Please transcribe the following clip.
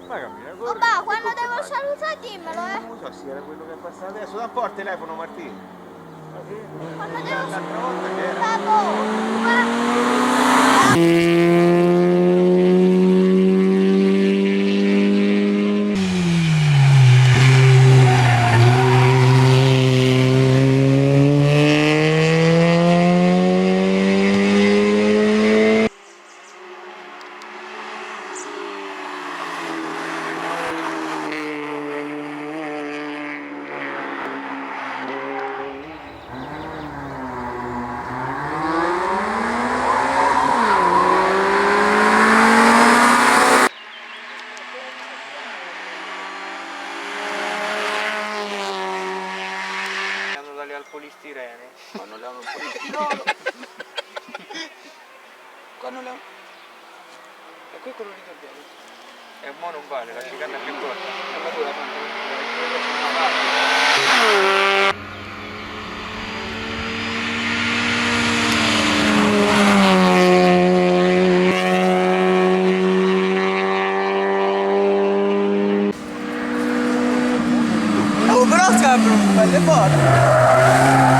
Ma cammina, corri. Papà, quando devo salutare dimmelo, Non so se era quello che è passato adesso. Da un po' il telefono, Martino. Ah, sì? Quando devo L'altra volta che era. Al polistirene. Quando le hanno un polistirolo. Quando le hanno... E qui quello lì dobbiamo. E mo non vale, la cicana è più corta. Ma tu la fanno. Oh, però si aprono belle porte.